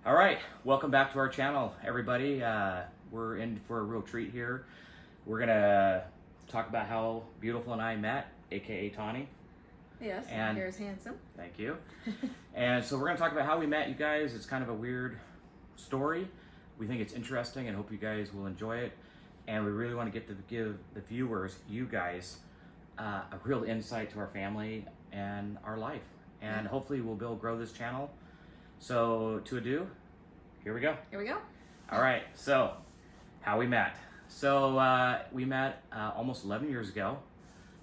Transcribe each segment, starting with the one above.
All right, welcome back to our channel, everybody. We're in for a real treat here. We're gonna talk about how Beautiful and I met, aka Tawny. Yes, and here's handsome. Thank you. And so we're gonna talk about how we met, you guys. It's kind of a weird story. We think it's interesting and hope you guys will enjoy it. And we really want to give the viewers, you guys, a real insight to our family and our life. And hopefully we'll grow this channel. So to ado, here we go. Here we go. All right, so how we met. So we met almost 11 years ago.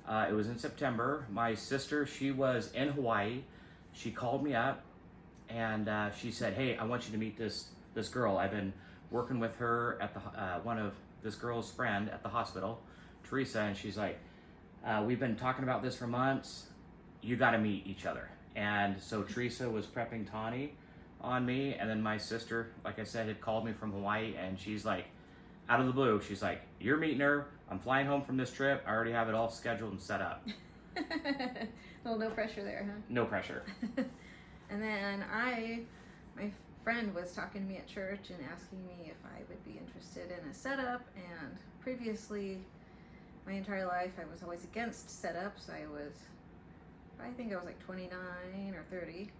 It was in September. My sister, she was in Hawaii. She called me up and she said, "Hey, I want you to meet this girl. I've been working with her at the one of this girl's friend at the hospital, Teresa." And she's like, "We've been talking about this for months. You got to meet each other." And so Teresa was prepping Tawny on me, and then my sister, like I said, had called me from Hawaii, and she's like, out of the blue, she's like, "You're meeting her. I'm flying home from this trip. I already have it all scheduled and set up." Well, no pressure there, huh? No pressure. And then my friend was talking to me at church and asking me if I would be interested in a setup. And previously, my entire life, I was always against setups. I think I was like 29 or 30.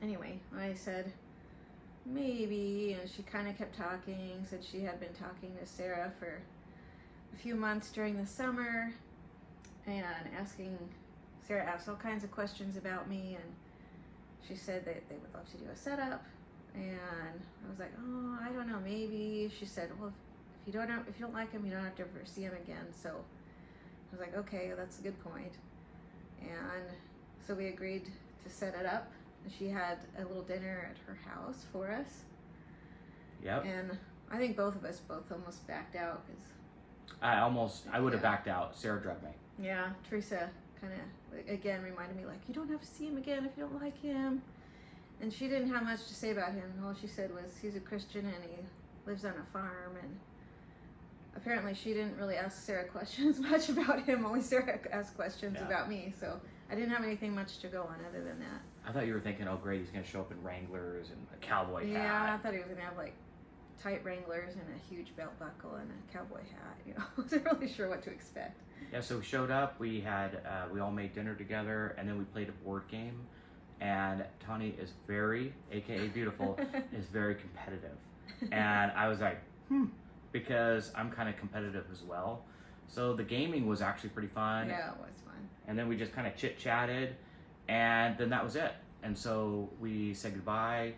Anyway, I said, maybe, and she kind of kept talking, said she had been talking to Sarah for a few months during the summer, and Sarah asked all kinds of questions about me, and she said that they would love to do a setup, and I was like, oh, I don't know, maybe. She said, well, if you don't like him, you don't have to ever see him again. So I was like, okay, that's a good point. And so we agreed to set it up. She had a little dinner at her house for us. Yep. And I think both of us almost backed out because I would have backed out. Sarah drugged me. Yeah, Teresa kind of again reminded me, like, you don't have to see him again if you don't like him. And she didn't have much to say about him. All she said was he's a Christian and he lives on a farm. And apparently she didn't really ask Sarah questions much about him. Only Sarah asked questions about me. So I didn't have anything much to go on other than that. I thought you were thinking, oh great, he's gonna show up in Wranglers and a cowboy hat. Yeah, I thought he was gonna have like tight Wranglers and a huge belt buckle and a cowboy hat. You know, I wasn't really sure what to expect. Yeah, so we showed up. We had we all made dinner together, and then we played a board game. And Tawny is aka Beautiful, is very competitive. And I was like, because I'm kind of competitive as well. So the gaming was actually pretty fun. Yeah, it was fun. And then we just kind of chit-chatted, and then that was it. And so we said goodbye.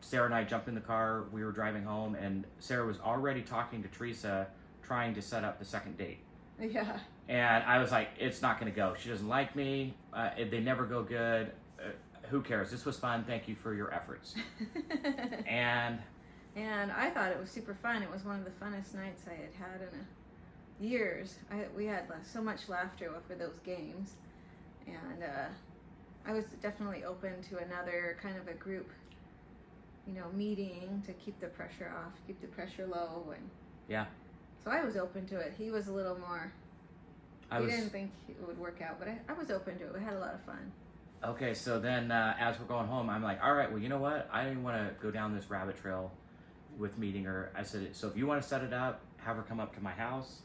Sarah and I jumped in the car. We were driving home, and Sarah was already talking to Teresa, trying to set up the second date. Yeah. And I was like, it's not going to go. She doesn't like me. They never go good. Who cares? This was fun. Thank you for your efforts. And I thought it was super fun. It was one of the funnest nights I had in years. We had so much laughter over those games. And I was definitely open to another kind of a group, meeting to keep the pressure off, keep the pressure low. And yeah. So I was open to it. He was a little more, didn't think it would work out, but I was open to it. We had a lot of fun. Okay, so then as we're going home, I'm like, all right, well, you know what? I didn't want to go down this rabbit trail with meeting her. I said, so if you want to set it up, have her come up to my house.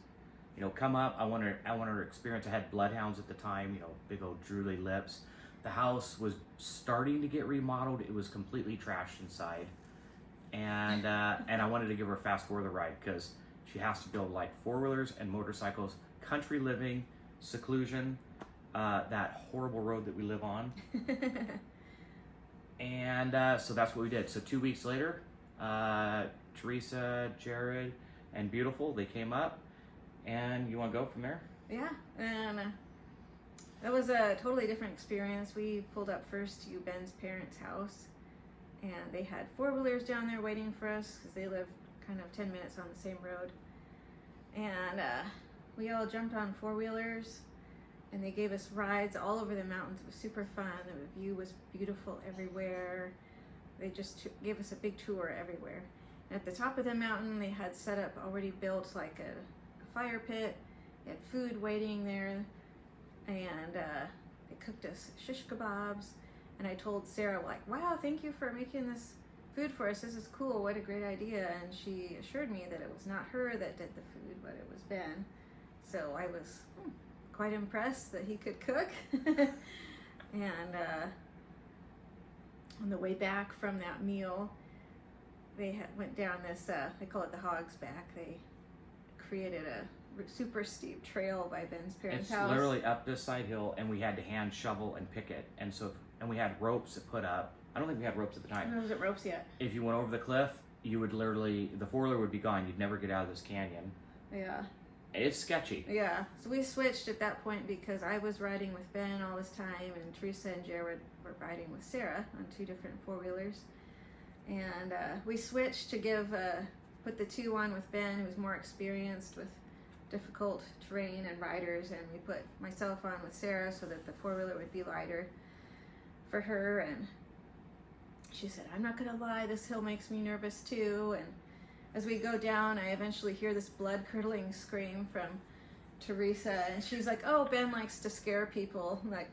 Come up. I want her to experience. I had bloodhounds at the time, big old drooly lips. The house was starting to get remodeled. It was completely trashed inside. And I wanted to give her a fast forward ride because she has to build like four-wheelers and motorcycles, country living, seclusion, that horrible road that we live on. And so that's what we did. So 2 weeks later, Teresa, Jared, and Beautiful, they came up. And you want to go from there? Yeah, and that was a totally different experience. We pulled up first to Ben's parents' house, and they had four-wheelers down there waiting for us because they live kind of 10 minutes on the same road. And we all jumped on four-wheelers, and they gave us rides all over the mountains. It was super fun. The view was beautiful everywhere. They just gave us a big tour everywhere. And at the top of the mountain, they had set up already built like a fire pit. They had food waiting there, and they cooked us shish kebabs, And I told Sarah, like, wow, thank you for making this food for us. This is cool. What a great idea. And she assured me that it was not her that did the food, but it was Ben. So I was quite impressed that he could cook. And on the way back from that meal, they went down this, they call it the Hog's Back. They created a super steep trail by Ben's parents' house. It's literally up this side hill, and we had to hand shovel and pick it. And we had ropes to put up. I don't think we had ropes at the time. There wasn't ropes yet. If you went over the cliff, you would literally, the four-wheeler would be gone. You'd never get out of this canyon. Yeah. It's sketchy. Yeah. So we switched at that point because I was riding with Ben all this time, and Teresa and Jared were riding with Sarah on 2 different four-wheelers. And we switched to put the 2 on with Ben, who was more experienced with difficult terrain and riders, and we put myself on with Sarah so that the four-wheeler would be lighter for her. And she said, I'm not gonna lie, this hill makes me nervous too. And as we go down, I eventually hear this blood-curdling scream from Teresa, and she's like, oh, Ben likes to scare people. I'm like,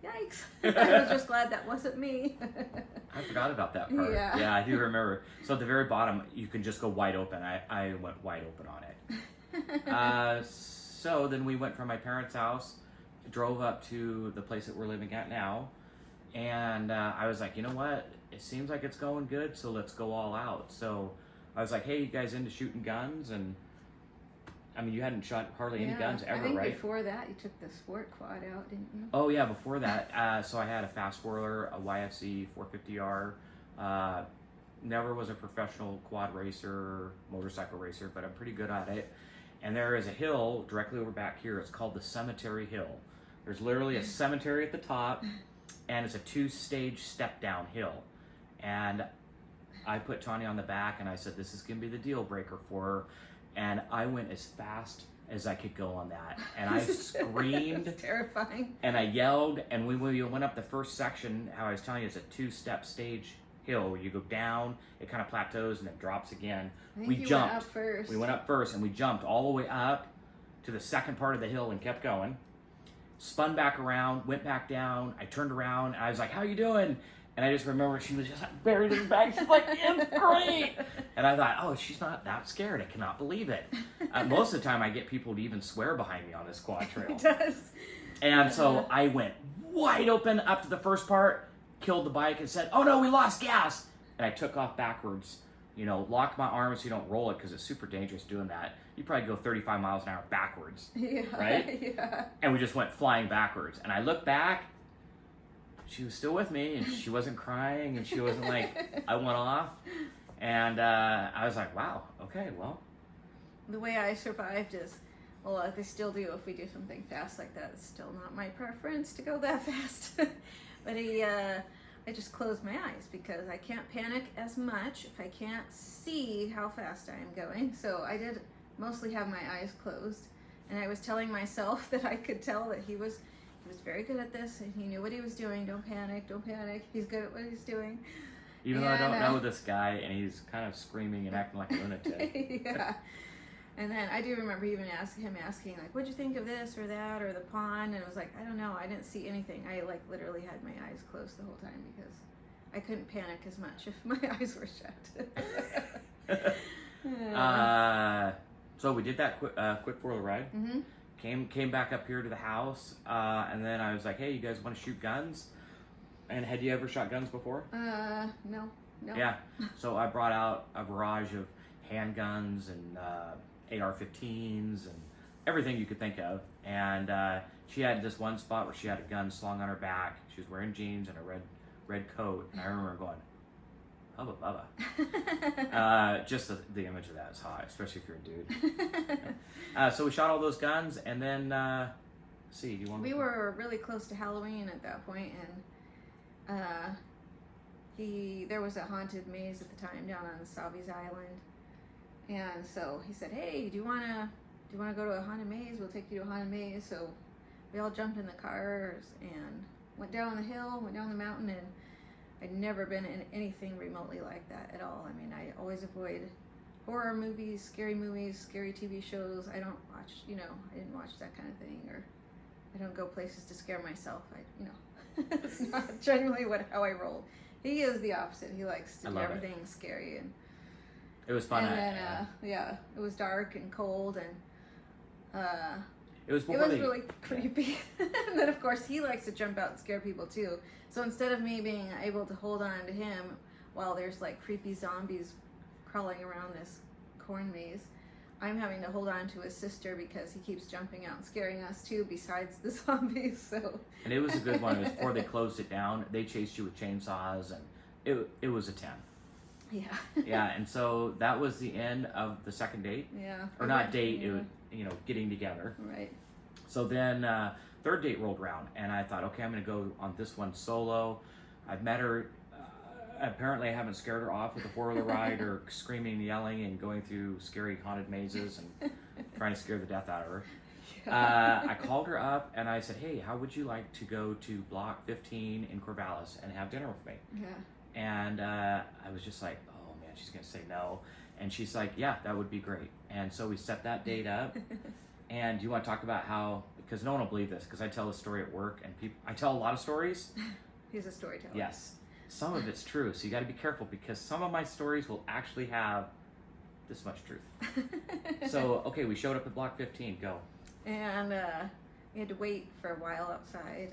yikes. I was just glad that wasn't me. I forgot about that part. Yeah, I do remember. So at the very bottom, you can just go wide open. I went wide open on it. So then we went from my parents' house, drove up to the place that we're living at now, and I was like, you know what? It seems like it's going good, so let's go all out. So I was like, hey, you guys into shooting guns? And I mean, you hadn't shot hardly any guns ever, I think right? Before that, you took the sport quad out, didn't you? Oh yeah, before that. So I had a fast whirler, a YFC 450R. Never was a professional quad racer, motorcycle racer, but I'm pretty good at it. And there is a hill directly over back here. It's called the Cemetery Hill. There's literally a cemetery at the top, and it's a 2-stage step down hill. And I put Tawny on the back, and I said, this is going to be the deal breaker for her. And I went as fast as I could go on that. And I screamed. It's terrifying. And I yelled. And when we went up the first section, how I was telling you, it's a 2-step stage hill where you go down, it kind of plateaus, and then drops again. We jumped. Went up first. We went up first, and we jumped all the way up to the second part of the hill and kept going. Spun back around, went back down. I turned around, and I was like, how you doing? And I just remember she was just like buried in the bag. She's like, it's great. And I thought, oh, she's not that scared. I cannot believe it. Most of the time, I get people to even swear behind me on this quad trail. It does. And so I went wide open up to the first part, killed the bike, and said, oh no, we lost gas. And I took off backwards, locked my arms so you don't roll it because it's super dangerous doing that. You probably go 35 miles an hour backwards, right? Yeah. And we just went flying backwards. And I looked back. She was still with me, and she wasn't crying, and she wasn't like, I went off. And I was like, wow, okay, well. The way I survived is, well, they still do if we do something fast like that. It's still not my preference to go that fast. But I just close my eyes because I can't panic as much if I can't see how fast I am going. So I did mostly have my eyes closed. And I was telling myself that I could tell that he was very good at this, and he knew what he was doing. Don't panic, don't panic. He's good at what he's doing. Even though I don't know this guy, and he's kind of screaming and acting like a lunatic. Yeah. And then I do remember even asking, like, what'd you think of this or that or the pond? And it was like, I don't know. I didn't see anything. I literally had my eyes closed the whole time because I couldn't panic as much if my eyes were shut. So we did that quick 4-wheel ride. Mm-hmm. Came back up here to the house, and then I was like, hey, you guys want to shoot guns? And had you ever shot guns before? No. Yeah, so I brought out a barrage of handguns and AR-15s and everything you could think of. And she had this one spot where she had a gun slung on her back. She was wearing jeans and a red coat. And I remember going, Hubba bubba. Just the image of that is hot, especially if you're a dude. So we shot all those guns, and then, do you want We were really close to Halloween at that point, and there was a haunted maze at the time down on Salvi's Island. And so he said, hey, do you want to go to a haunted maze? We'll take you to a haunted maze. So we all jumped in the cars and went down the hill, went down the mountain, and I'd never been in anything remotely like that at all. I mean, I always avoid horror movies, scary TV shows. I don't watch, I didn't watch that kind of thing, or I don't go places to scare myself. It's not generally how I roll. He is the opposite. He likes to do everything scary, and it was fun. And then it was dark and cold, and it was really creepy. And then of course he likes to jump out and scare people too. So instead of me being able to hold on to him while there's like creepy zombies crawling around this corn maze, I'm having to hold on to his sister because he keeps jumping out and scaring us too, besides the zombies. So. And it was a good one. It was before they closed it down. They chased you with chainsaws, and it was a 10. Yeah. Yeah, and so that was the end of the second date. Yeah. Or not date, it was, getting together. Right. So then third date rolled around, and I thought, okay, I'm going to go on this one solo. I've met her. Apparently I haven't scared her off with a four-wheeler ride or screaming, yelling, and going through scary haunted mazes and trying to scare the death out of her. I called her up and I said, hey, how would you like to go to Block 15 in Corvallis and have dinner with me? Yeah. And I was just like, oh man, she's going to say no. And she's like, yeah, that would be great. And so we set that date up. And do you want to talk about how, because no one will believe this, because I tell a story at work and I tell a lot of stories. He's a storyteller. Yes. Some of it's true, so you got to be careful because some of my stories will actually have this much truth. So, okay, we showed up at Block 15. Go. And we had to wait for a while outside.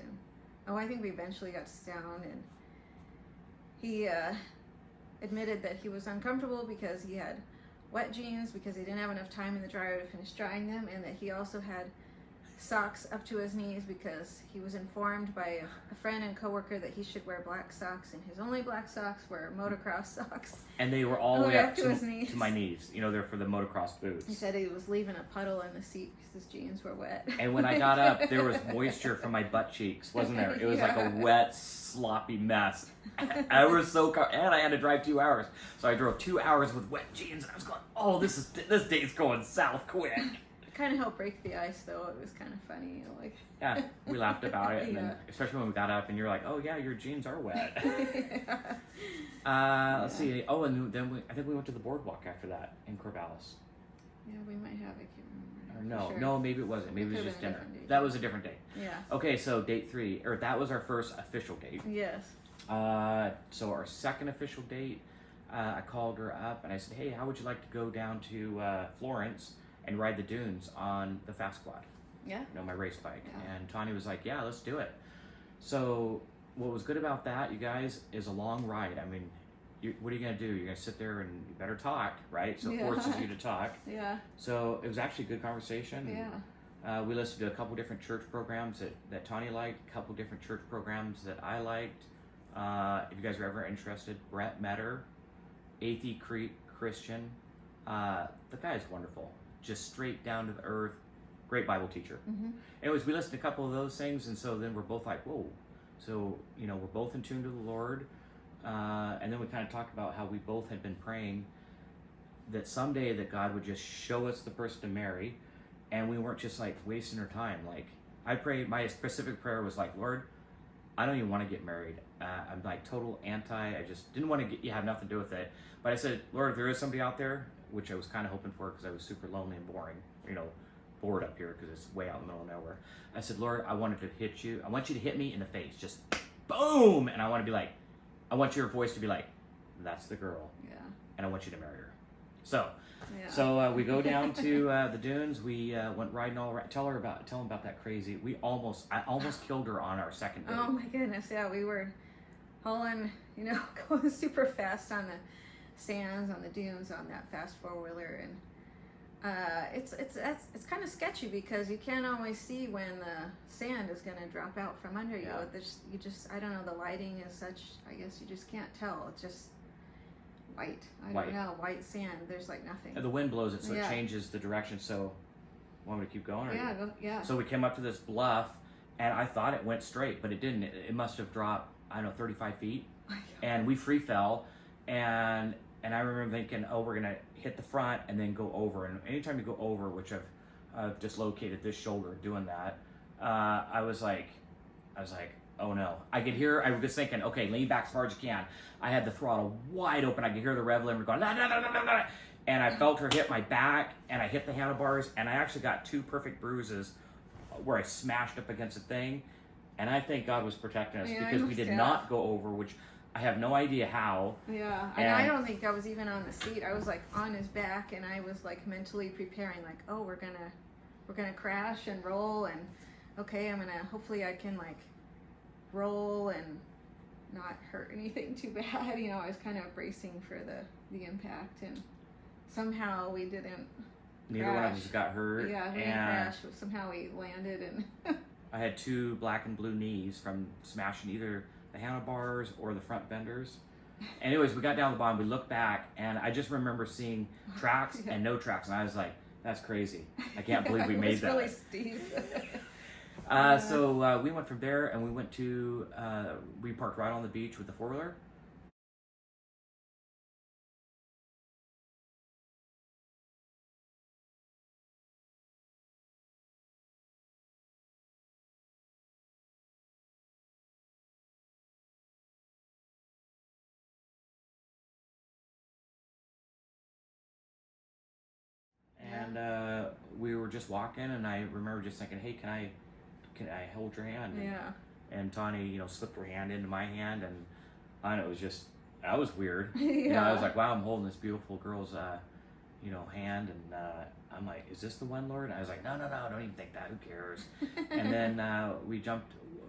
And I think we eventually got to sit down. And he admitted that he was uncomfortable because he had wet jeans because he didn't have enough time in the dryer to finish drying them, and that he also had socks up to his knees because he was informed by a friend and coworker that he should wear black socks, and his only black socks were motocross socks. And they were all the way up to his knees. To my knees. They're for the motocross boots. He said he was leaving a puddle in the seat because his jeans were wet. And when I got up, there was moisture from my butt cheeks, wasn't there? It was like a wet, sloppy mess. I was so and I had to drive 2 hours. So I drove 2 hours with wet jeans, and I was going, oh, this date's going south quick. Kind of helped break the ice, though. It was kind of funny, like. Yeah, we laughed about it, and then, especially when we got up, and you're like, "Oh yeah, your jeans are wet." Let's see. Oh, and then I think we went to the boardwalk after that in Corvallis. Yeah, we might have. I can't remember. No, maybe it wasn't. Maybe it was just dinner. That was a different date. Yeah. Okay, so date 3, or that was our first official date. Yes. So our second official date, I called her up and I said, "Hey, how would you like to go down to Florence and ride the dunes on the Fast Quad?" Yeah. My race bike. Yeah. And Tawny was like, yeah, let's do it. So what was good about that, you guys, is a long ride. I mean, what are you going to do? You're going to sit there and you better talk, right? So it forces you to talk. Yeah. So it was actually a good conversation. Yeah. We listened to a couple different church programs that Tawny liked, a couple different church programs that I liked. If you guys are ever interested, Brett Metter, Athey Creek Christian. The guy is wonderful. Just straight down to the earth. Great Bible teacher. Mm-hmm. Anyways, we listened to a couple of those things, and so then we're both like, whoa. So, we're both in tune to the Lord. And then we kind of talked about how we both had been praying that someday that God would just show us the person to marry, and we weren't just like wasting our time. Like, I prayed, my specific prayer was like, Lord, I don't even want to get married. I'm like total anti. I just didn't want to have nothing to do with it. But I said, Lord, if there is somebody out there, which I was kind of hoping for because I was super lonely and boring, bored up here because it's way out in the middle of nowhere. I said, Lord, I wanted to hit you. I want you to hit me in the face. Just boom. And I want to be like, I want your voice to be like, that's the girl. Yeah. And I want you to marry her. So we go down to the dunes. We went riding all around. Tell them about that crazy. I almost killed her on our second date. Oh my goodness. Yeah. We were hauling, going super fast on the sands, on the dunes, on that fast 4-wheeler. And it's kind of sketchy because you can't always see when the sand is going to drop out from under you. You just I don't know, the lighting is such, I guess you just can't tell. It's just white. I don't know, white sand. There's like nothing. And the wind blows it, so it changes the direction. So, want me to keep going? Yeah. So we came up to this bluff, and I thought it went straight, but it didn't. It must have dropped, 35 feet, and we free fell, and I remember thinking, oh, we're gonna hit the front and then go over. And anytime you go over, which I've dislocated this shoulder doing that, I was like, oh no. I was thinking, okay, lean back as far as you can. I had the throttle wide open. I could hear the rev limiter going, nah, nah, nah, nah, nah. And I felt her hit my back, and I hit the handlebars, and I actually got 2 perfect bruises where I smashed up against the thing, And I think God was protecting us Yeah, because we did not go over, which I have no idea how. Yeah, and I don't think I was even on the seat. I was like on his back, and I was like mentally preparing, like, oh, we're gonna crash and roll, and okay, hopefully I can like roll and not hurt anything too bad. You know, I was kind of bracing for the impact, and somehow we didn't. Neither one of us got hurt. Yeah, we didn't crash. Somehow we landed, and I had 2 black and blue knees from smashing either the handlebars or the front fenders. Anyways, we got down the bottom, we looked back, and I just remember seeing tracks and no tracks, and I was like, that's crazy. I can't believe we made that. It was really steep. So we went from there, and we went to, we parked right on the beach with the 4-wheeler. And we were just walking, and I remember just thinking, hey, can I hold your hand? Yeah. And Tawny, you know, slipped her hand into my hand, and I know it was just, that was weird. Yeah. You know, I was like, wow, I'm holding this beautiful girl's, you know, hand, and I'm like, is this the one, Lord? And I was like, no, don't even think that, who cares? And then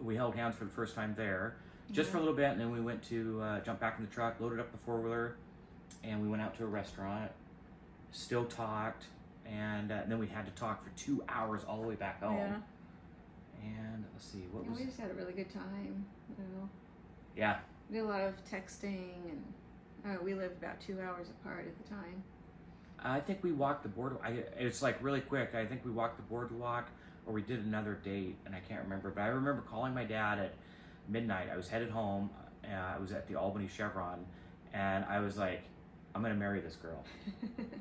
we held hands for the first time there, just for a little bit, and then we went to jump back in the truck, loaded up the 4-wheeler, and we went out to a restaurant, still talked, and then we had to talk for 2 hours all the way back home. Yeah. And let's see, we just had a really good time, you know. Yeah. We did a lot of texting, and we lived about 2 hours apart at the time. I think we walked the board. It's like really quick. I think we walked the boardwalk, or we did another date, and I can't remember. But I remember calling my dad at midnight. I was headed home. I was at the Albany Chevron, and I was like, I'm going to marry this girl.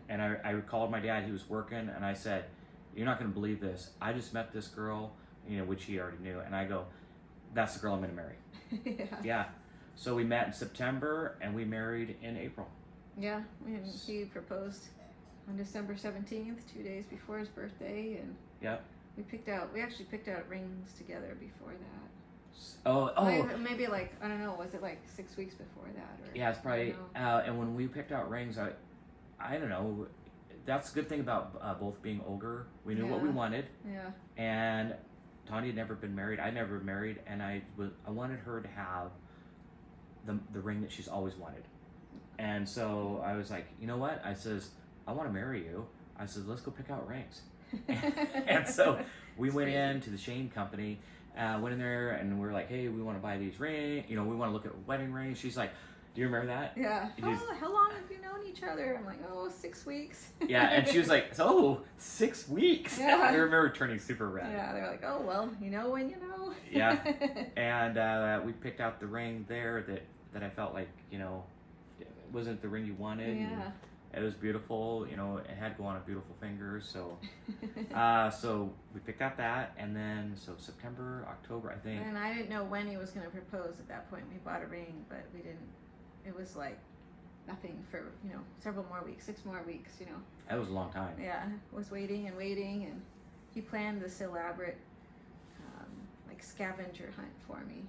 And I called my dad. He was working, and I said, you're not going to believe this. I just met this girl, you know, which he already knew. And I go, that's the girl I'm going to marry. Yeah. So we met in September, and we married in April. Yeah, and he proposed on December 17th, 2 days before his birthday, and we actually picked out rings together before that. Oh, maybe like, I don't know, was it like 6 weeks before that? Or, yeah, it's probably, and when we picked out rings, I don't know, that's a good thing about both being older. We knew what we wanted. Yeah. And Tawny had never been married. I'd never been married, and I wanted her to have the ring that she's always wanted. And so I was like, you know what? I says, I want to marry you. I said, let's go pick out rings. And so we went into the Shane company, went in there, and we're like, hey, we want to buy these rings. You know, we want to look at wedding rings. She's like, do you remember that? Yeah. How long have you known each other? I'm like, 6 weeks. Yeah, and she was like, 6 weeks. Yeah. I remember turning super red. Yeah, they're like, oh, well, you know when you know. Yeah. And we picked out the ring there that I felt like, you know, it wasn't the ring you wanted. Yeah. It was beautiful, you know, it had to go on a beautiful finger, so so we picked out that, and then so September, October, I think. And I didn't know when he was going to propose at that point. We bought a ring, but we didn't. It was like nothing for, you know, several more weeks, 6 more weeks, you know. That was a long time. Yeah, was waiting, and he planned this elaborate like scavenger hunt for me.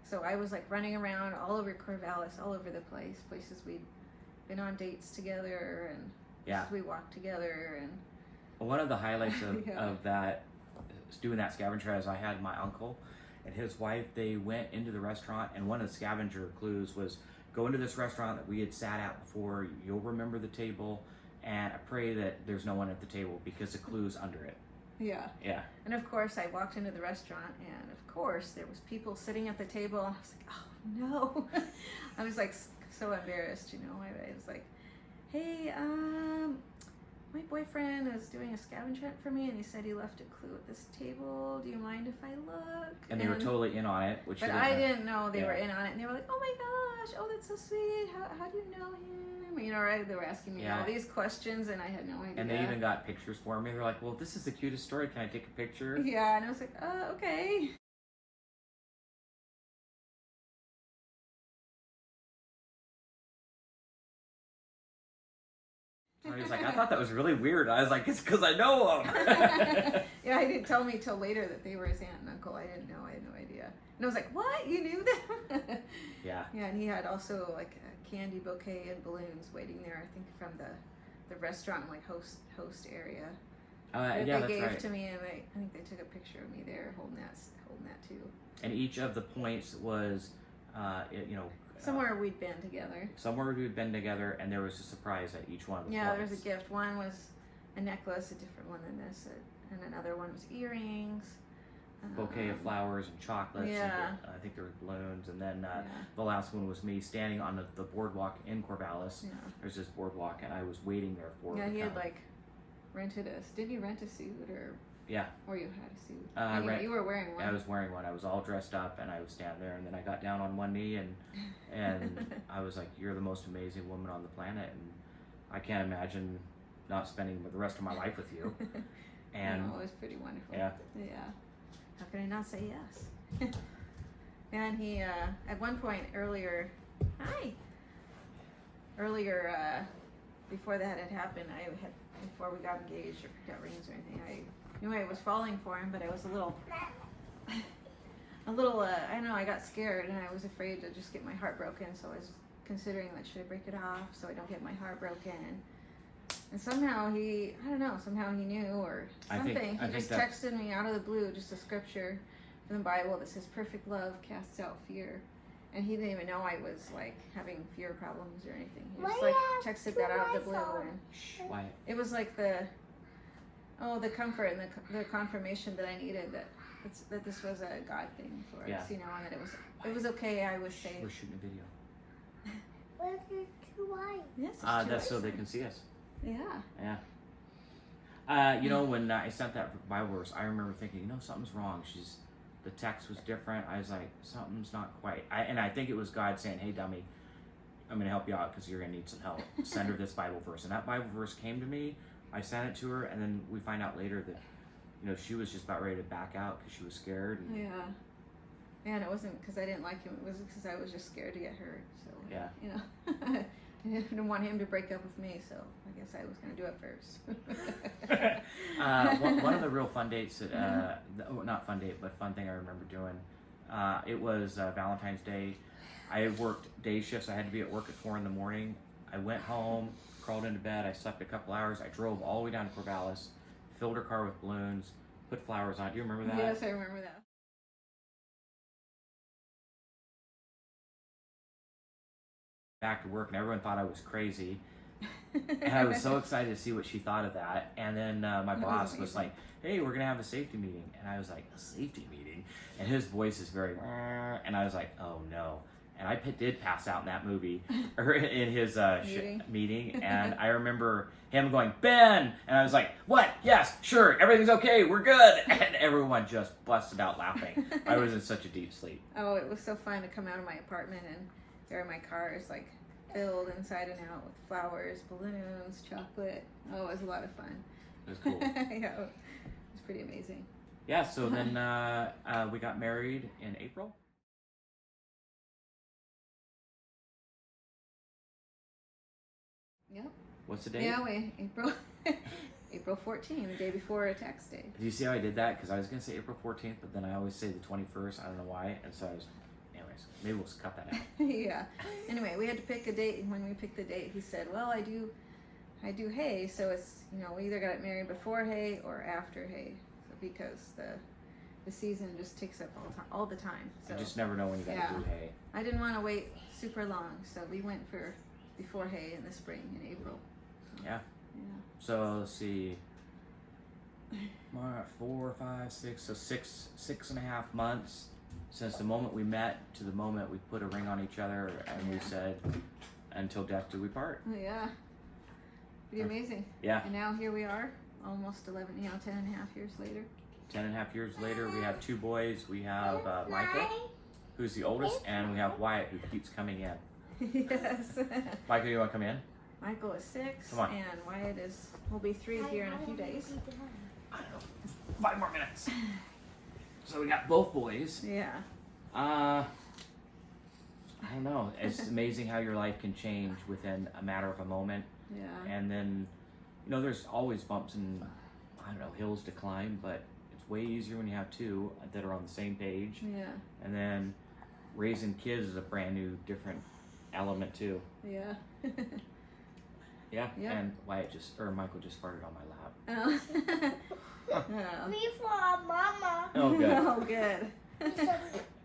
So I was like running around all over Corvallis, all over the places we'd been on dates together, and we walked together. And one of the highlights of that, doing that scavenger, is I had my uncle and his wife. They went into the restaurant, and one of the scavenger clues was go into this restaurant that we had sat at before. You'll remember the table, and I pray that there's no one at the table because the clue's under it. Yeah. Yeah. And of course, I walked into the restaurant, and of course, there was people sitting at the table, and I was like, oh no. I was like so embarrassed, you know. I was like, hey, my boyfriend is doing a scavenger hunt for me, and he said he left a clue at this table. Do you mind if I look? And they were totally in on it. But I didn't know they were in on it, and they were like, oh my gosh, oh, that's so sweet. How do you know him? You know, right? They were asking me all these questions, and I had no idea. And they even got pictures for me. They're like, well, this is the cutest story. Can I take a picture? Yeah, and I was like, okay. So he was like, I thought that was really weird. I was like, it's because I know him. Yeah, he didn't tell me till later that they were his aunt and uncle. I didn't know. I had no idea. And I was like, what? You knew them? Yeah. Yeah, and he had also like a candy bouquet and balloons waiting there, I think from the restaurant, like host area. That Yeah, they that's gave right. to me, and I think they took a picture of me there holding that too. And each of the points was, Somewhere we'd been together. somewhere we'd been together, and there was a surprise at each one of the Yeah, there points. was a gift. One was a necklace, a different one than this, and another one was earrings. Bouquet of flowers and chocolates. Yeah. And, I think there was balloons, and then Yeah. the last one was me standing on the boardwalk in Corvallis. Yeah. There's this boardwalk, and I was waiting there for. Yeah, it to he had come. like rented didn't you rent a suit Yeah. or you had a suit? Rent- you were wearing one. I was wearing one. I was all dressed up, and I would stand there, and then I got down on one knee, and I was like, "You're the most amazing woman on the planet, and I can't imagine not spending the rest of my life with you." And it was pretty wonderful. Yeah. Yeah. How could I not say yes? And he, at one point earlier, before that had happened, before we got engaged or picked out rings or anything, I knew I was falling for him, but I was a little, I don't know, I got scared and I was afraid to just get my heart broken, so I was considering, like, should I break it off so I don't get my heart broken? And somehow he knew or something. He just texted me out of the blue just a scripture from the Bible that says, "Perfect love casts out fear." And he didn't even know I was like having fear problems or anything. He just like texted that out of the blue, and Why? it was like the comfort and the confirmation that I needed that this was a God thing for us, and that it was okay. I was safe. We're shooting a video. Where's the two white? Yes, That's so they can see us. Yeah. Yeah. When I sent that Bible verse, I remember thinking, something's wrong. The text was different. I was like, something's not quite. And I think it was God saying, "Hey, dummy, I'm going to help you out because you're going to need some help. Send her this Bible verse." And that Bible verse came to me. I sent it to her, and then we find out later that, she was just about ready to back out because she was scared. And, Yeah. And it wasn't because I didn't like him. It was because I was just scared to get hurt. So, yeah. I didn't want him to break up with me, so I guess I was going to do it first. One of the real fun dates that, not fun date, but fun thing I remember doing, it was Valentine's Day. I worked day shifts. I had to be at work at 4 a.m. I went home, crawled into bed. I slept a couple hours. I drove all the way down to Corvallis, filled her car with balloons, put flowers on it. Do you remember that? Yes, I remember that. Back to work, and everyone thought I was crazy. And I was so excited to see what she thought of that. And then my boss was like, "Hey, we're gonna have a safety meeting." And I was like, "A safety meeting?" And his voice is very, and I was like, "Oh no." And I did pass out in that movie, or in his meeting. And I remember him going, "Ben," and I was like, "What? Yes, sure, everything's okay, we're good." And everyone just busted out laughing. I was in such a deep sleep. Oh, it was so fun to come out of my apartment, and there my car is like filled inside and out with flowers, balloons, chocolate. Oh, it was a lot of fun. It was cool. Yeah, it was pretty amazing. Yeah, so then we got married in April. Yep. What's the date? Yeah, April 14th, the day before a tax day. Do you see how I did that? Because I was going to say April 14th, but then I always say the 21st. I don't know why. And so anyways, maybe we'll cut that out. Yeah. Anyway, we had to pick a date. And when we picked the date, he said, "Well, I do hay, so it's, we either got married before hay or after hay, so because the season just takes up all the time. So You just never know when you got to do hay. I didn't want to wait super long, so we went for before hay in the spring in April. Yeah. Yeah. So let's see. 4, 5, 6. So 6.5 months since the moment we met to the moment we put a ring on each other, and we said, "Until death do we part." Oh, yeah. Pretty amazing. Yeah. And now here we are, almost 10 and a half years later. 10.5 years later, we have 2 boys. We have Michael, who's the oldest, and we have Wyatt, who keeps coming in. Yes. Michael, you want to come in? Michael is 6, Come on. and Wyatt will be 3 here in a few days. I don't know, 5 more minutes. So we got both boys. Yeah. I don't know. It's amazing how your life can change within a matter of a moment. Yeah. And then, you know, there's always bumps and, I don't know, hills to climb, but it's way easier when you have two that are on the same page. Yeah. And then raising kids is a brand new, different element too. Yeah. Yeah. Yep. And Michael just farted on my lap. Oh. Oh. Me for mama. Oh, good. Oh, good.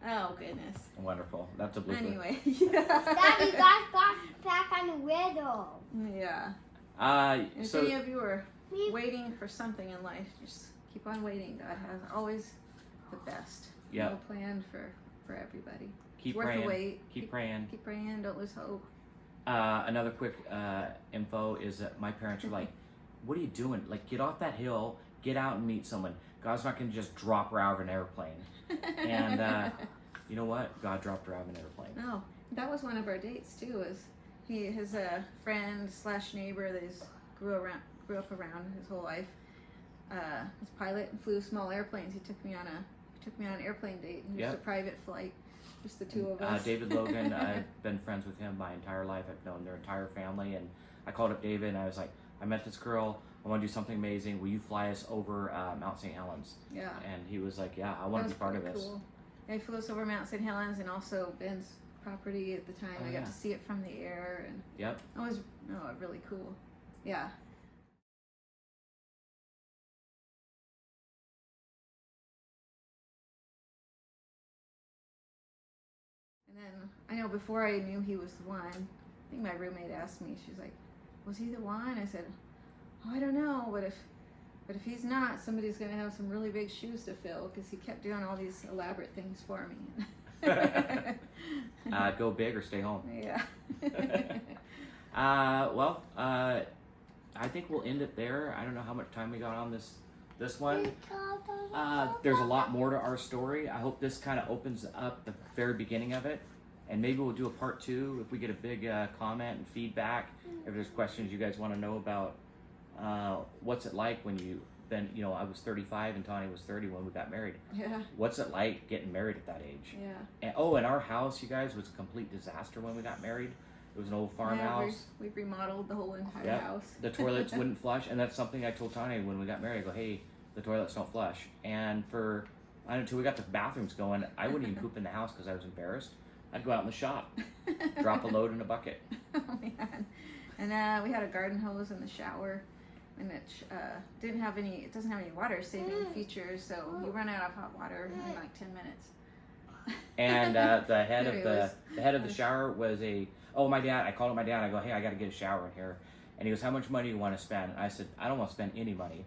Oh, goodness. Wonderful. That's a blooper. Anyway, yeah. Daddy got back on the window. Yeah. If So any of you are waiting for something in life, just keep on waiting. God has always the best. Yep. No plan for everybody. keep It's worth praying. the wait. Keep praying. Keep praying. Don't lose hope. Another quick info is that my parents were like, "What are you doing? Like, get off that hill, get out and meet someone. God's not going to just drop her out of an airplane." And you know what? God dropped her out of an airplane. Oh, that was one of our dates too. Was his friend / neighbor that he's grew up around his whole life. His pilot and flew small airplanes. He took me on an airplane date. It was Yep. a private flight, just the two of us. David Logan, I've been friends with him my entire life. I've known their entire family, and I called up David and I was like, "I met this girl. I want to do something amazing. Will you fly us over Mount St. Helens?" Yeah. And he was like, "Yeah, I want to be part of this." Cool. Yeah, he flew us over Mount St. Helens and also Ben's property at the time. Oh, I yeah. got to see it from the air, and Yep. it was really cool. Yeah. And then I know before I knew he was the one, I think my roommate asked me, she's like, "Was he the one?" I said, "Oh, I don't know, but if he's not, somebody's gonna have some really big shoes to fill," because he kept doing all these elaborate things for me. Go big or stay home. Yeah. I think we'll end it there. I don't know how much time we got on this one. There's a lot more to our story. I hope this kind of opens up the very beginning of it, and maybe we'll do a part 2 if we get a big comment and feedback. If there's questions you guys want to know about, what's it like when you've been, you know, I was 35 and Tawny was 30 when we got married. Yeah. What's it like getting married at that age? Yeah. And our house, you guys, was a complete disaster when we got married. It was an old farmhouse. We've remodeled the whole entire Yep. house. The toilets wouldn't flush, and that's something I told Tawny when we got married. I go, "Hey, the toilets don't flush." And until we got the bathrooms going, I wouldn't even poop in the house because I was embarrassed. I'd go out in the shop, drop a load in a bucket. Oh man! And we had a garden hose in the shower, and it doesn't have any water saving features, so you run out of hot water in like 10 minutes. And the head of the shower was my dad. I called up my dad. I go, "Hey, I got to get a shower in here." And he goes, "How much money do you want to spend?" And I said, "I don't want to spend any money."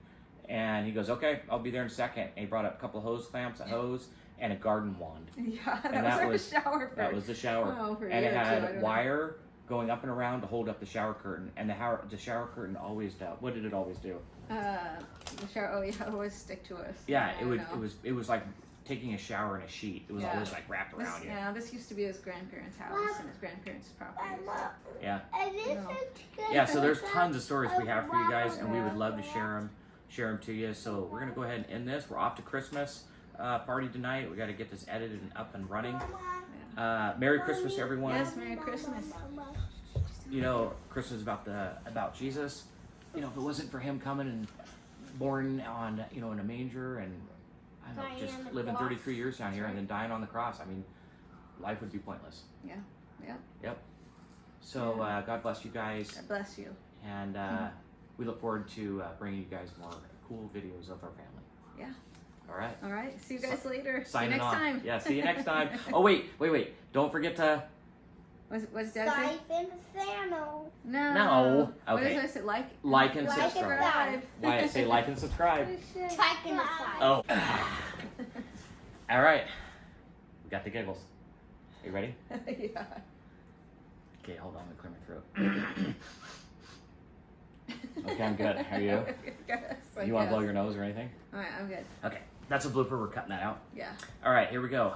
And he goes, "Okay, I'll be there in a second." And he brought up a couple of hose clamps, a hose, and a garden wand. Yeah, And that was our shower. That was the shower. Oh, for And it years, so I had don't know. wire going up and around to hold up the shower curtain. And the shower curtain always does. What did it always do? The shower. Oh yeah, always stick to us. Yeah, I don't know. it was like taking a shower in a sheet. It was Yeah. always like wrapped around you. Yeah, this used to be his grandparents' house and his grandparents' property. So. Yeah. No. Yeah, so there's tons of stories we have for you guys, and we would love to share them to you. So we're gonna go ahead and end this. We're off to Christmas party tonight. We got to get this edited and up and running. Merry Christmas, everyone. Yes, Merry Christmas. You know, Christmas is about Jesus. You know, if it wasn't for him coming and born on, you know, in a manger and I don't know, Dying just on the living cross. 33 years down here That's and then dying on the cross, I mean, life would be pointless. Yeah. Yeah. Yep. So God bless you guys, God bless you. and we look forward to bringing you guys more cool videos of our family. Yeah. All right. All right. See you guys later. See you Signing next off. time. Yeah. See you next time. Oh wait. Don't forget to. What's Dad say? Siphon Sano. No. What Okay. does I say? Like and Like and subscribe. subscribe. Why say like and subscribe? Type in the side. Oh. All right. We got the giggles. Are you ready? Yeah. Okay, hold on. Let me clear my throat. Okay, I'm good. Are you? You want to blow your nose or anything? All right, I'm good. Okay, that's a blooper. We're cutting that out. Yeah. All right, here we go.